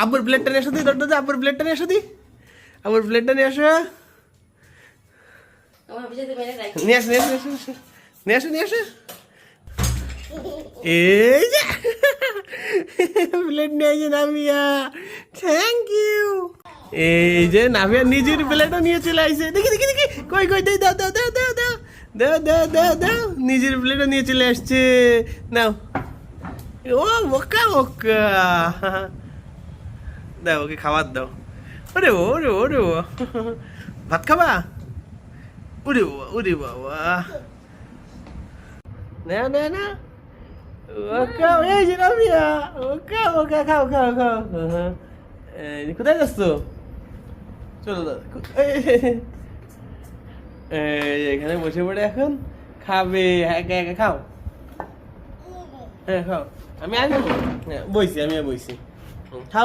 আব্বুর প্লেটটা নিয়ে এসো দি, দরজা আব্বুর প্লেটটা নিয়ে এসো দি, আব্বুর প্লেটটা নিয়ে আসো, নিয়ে আসো নিয়ে আসো নিয়ে আসো নিয়ে আসো। এই যে প্লেট নিয়ে এসে নামিয়া, থ্যাংক ইউ। এই যে নাভিয়া নিজের প্লেটও নিয়ে চলে আসছে, দেখি দেখি দেখি, কই কই, দাও দাও দাও দাও দাও দাও দাও দাও দাও, নিজের প্লেটও নিয়ে চলে আসছে, নাও। ও বোকা বোকা, দাও ওকে খাবার দাও। ওরে ও ওরে ওরে ও, ভাত খাবা? ওরে বাবা ওরে বাবা, না না না, ওকা এই যে নাভিয়া, ওকা ওকা, খাও খাও খাও। কোথায় যাচ্ছ? চলো দাদা, এখানে বসে পড়ে এখন খাবে, একা একা খাও। হ্যাঁ খাও, আমি আসবো, হ্যাঁ বইছি, আমি বইছি, খাও।